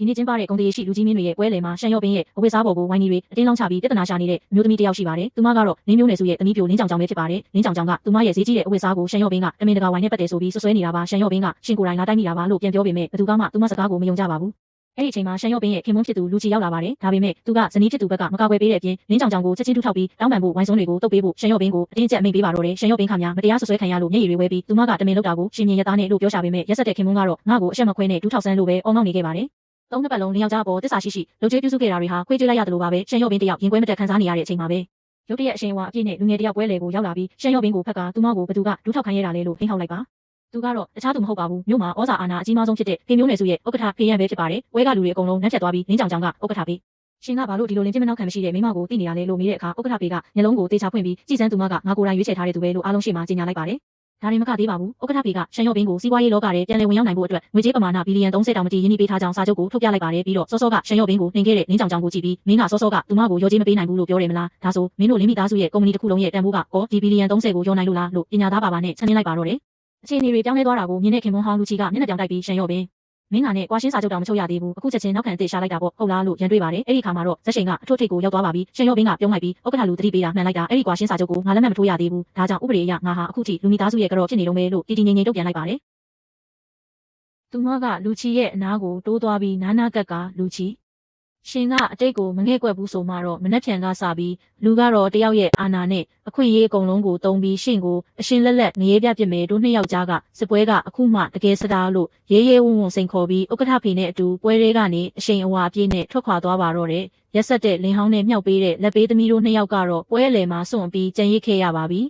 ဒီနေ့ကျင်းပတဲ့ဂုံတရေရှိလူကြီးမင်းတွေရဲ့ပွဲလယ်မှာရှန်ရော့ပင်းရဲ့အဝတ်စားပေါ်ကိုဝိုင်းနေတွေအတင်းလောင်းချပြီးပြဿနာရှာနေတဲ့အမျိုးသမီးတစ်ယောက်ရှိပါတယ်။သူမကတော့လင်းမျိုးနယ်စုရဲ့သမီးပြိုလင်းကြောင်ကြောင်ပဲဖြစ်ပါတယ်။လင်းကြောင်ကြောင်ကသူမရဲ့ဈေးကြီးတဲ့အဝတ်စားကိုရှန်ရော့ပင်းကတမင်တကာဝိုင်းနဲ့ပတ်တယ်ဆိုပြီးဆွဆွဲနေတာပါ။ရှန်ရော့ပင်းကရှင်ကိုယ်တိုင်လာတိုက်မိတာပါလို့ပြန်ပြောပေမဲ့ဘသူကမှသူမစကားကိုမယုံကြပါဘူး။အဲ့ဒီအချိန်မှာရှန်ရော့ပင်းရဲ့ခင်မွန်းဖြစ်သူလူချီရောက်လာပါတယ်။ဒါပေမဲ့သူကဇနီးဖြစ်သူဘက်ကမကာကွယ်ပေးတဲ့အပြင်လင်းကြောင်ကြောင်ကိုချက်ချင်းတူးထောက်ပြီးတောင်းပန်ဖို့ဝိုင်းစုံတွေကိုတုပ်ပေးဖို့ရှန်ရော့ပင်းကိုအတင်းကျပ်အမိန့်ပေးပါတော့တယ်။ရှန်ရော့ပင်းခါများမတရားဆွဆွဲခံရလို့မျက်ရည်တွေဝဲပြီးသူမကတမင်လောက်တာကိုရှင်မြင်ရသားနဲ့လို့ပြောရှာပေမဲ့ရက်ဆက်တဲ့ခင်မွန်းကတော့ငါ့ကိုအရှက်မခွဲနဲ့တူးထောက်ဆန်းလို့ပဲအော်ငေါ့နေခဲ့ပါတယ်။သုံးနှစ်ပတ်လုံးလင်းယောက်ျားပေါ်တစ္ဆာရှိလှုပ်ကြွေးပြုစုခဲ့တာတွေဟာခွေးကြွေးလိုက်ရတယ်လို့ပါပဲရှန်ရော့ပင်းတယောက်ရင်ကွဲမတက်ခံစားနေရတဲ့အချိန်မှာပဲရုတ်တရက်အရှင်ဝါအပြည့်နဲ့လူငယ်တယောက်ပွဲလေကိုရောက်လာပြီးရှန်ရော့ပင်းကိုဖက်ကသူမကိုဘသူကဒူးထောက်ခိုင်းရတာလဲလို့ဟင်းဟောက်လိုက်ပါသူကတော့တခြားသူမဟုတ်ပါဘူးမြို့မှာဩဇာအာဏာအကြီးမားဆုံးဖြစ်တဲ့ဖေမျိုးနယ်စုရဲ့ဥက္ကဋ္ဌဖေရန်ပဲဖြစ်ပါတယ်ဝဲကလူတွေအကုန်လုံးနှက်ဖြတ်သွားပြီးလင်းကြောင်ကြောင်ကဥက္ကဋ္ဌဖေရှင်ကဘာလို့ဒီလိုလင်းကျမနောက်ခံမရှိတဲ့မိမကိုသိနေရလဲလို့မေးတဲ့အခါဥက္ကဋ္ဌဖေကမျက်လုံးကိုတေချာဖွင့်ပြီးကြည်စမ်းသူမကငါကိုယ်တိုင်ရွေးချယ်ထားတဲ့သူပဲလို့အားလုံးရှေ့မှာကြေညာလိုက်ပါတယ်ဒါရင်မကသေးပါဘူးဥက္ကဋ္ဌဖေကရှန်ရော့ပင်းကိုစီးပွားရေးလောကထဲပြန်လည်ဝင်ရောက်နိုင်ဖို့အတွက်ငွေကြေးပမာဏဘီလီယံ30တောင်မတီရင်းနှီးပေးထားကြောင်းစာချုပ်ကိုထုတ်ပြလိုက်ပါတယ်ပြီးတော့စောစောကရှန်ရော့ပင်းကိုနှင်ခဲ့တဲ့လင်းကြောင်ကြောင်ကိုကြည့်ပြီးမင်းကစောစောကသူမကိုရောကြေးမပေးနိုင်ဘူးလို့ပြောတယ်မလားဒါဆိုမင်းတို့လင်းမိသားစုရဲ့ကုမ္ပဏီတစ်ခုလုံးရဲ့တန်ဖိုးကဒီဘီလီယံ30ကိုရောနိုင်လို့လားလို့ပညာသားပါပါနဲ့ချန်နေလိုက်ပါတော့တယ်အခြေအနေတွေပြောင်းလဲသွားတာကိုမြင်တဲ့ခင်မွန်းဟောင်းလူချီကမျက်နှာပြောင်တိုက်ပြီးရှန်ရော့ပင်းမင်းကနဲ့ကွာရှင်းစာချုပ်တောင်မချုပ်ရသေးဘူးအခုချက်ချင်းနောက်ခံအစ်ရှာလိုက်တာပေါ့ဟုတ်လားလို့ရန်တွေးပါတယ်အဲ့ဒီခါမှာတော့ဇက်ရှိန်ကအထွတ်ထိပ်ကိုရောက်သွားပါပြီရှန်ရော့ပင်းကပြုံးလိုက်ပြီးဥက္ကဋ္ဌလူတတိပေးတာမှန်လိုက်တာအဲ့ဒီကွာရှင်းစာချုပ်ကိုငါလက်မှတ်မထိုးရသေးဘူးဒါကြောင့်ဥပဒေအရငါဟာအခုထိလူမိသားစုရဲ့ကြော့ဖြစ်နေတော့မယ်လို့တီတီငိမ့်ငိမ့်တုတ်ပြန်လိုက်ပါတယ်သူမကလူချီရဲ့အနားကိုတိုးသွားပြီးနာနာကက်ကလူချီရှင်ကအတိတ်ကိုမငဲ့ကွက်ဘူးဆိုမှတော့မနှက်ဖြန်ကစပြီးလူကတော့တယောက်ရဲ့အာဏာနဲ့အခွင့်အရေးအကုန်လုံးကိုတုံးပြီးရှင့်ကိုအရှင်လက်လက်ငရေပြပြစ်မယ်တို့နှစ်ယောက်ကြားကစစ်ပွဲကအခုမှတကယ်စတားလို့ရေးရေးဝုံဝုံစိန်ခေါ်ပြီးဥက္ကဋ္ဌဖေနဲ့အတူပွဲတွေကနေအရှင်အဝါအပြည့်နဲ့ထွက်ခွာသွားပါတော့တယ်ရက်ဆက်တဲ့လင်းဟောင်းနဲ့မြှောက်ပေးတဲ့လက်ပေးသမီးတို့နှစ်ယောက်ကတော့ပွဲအလယ်မှာစွန့်ပြီးကြံရစ်ခဲ့ရပါပြီ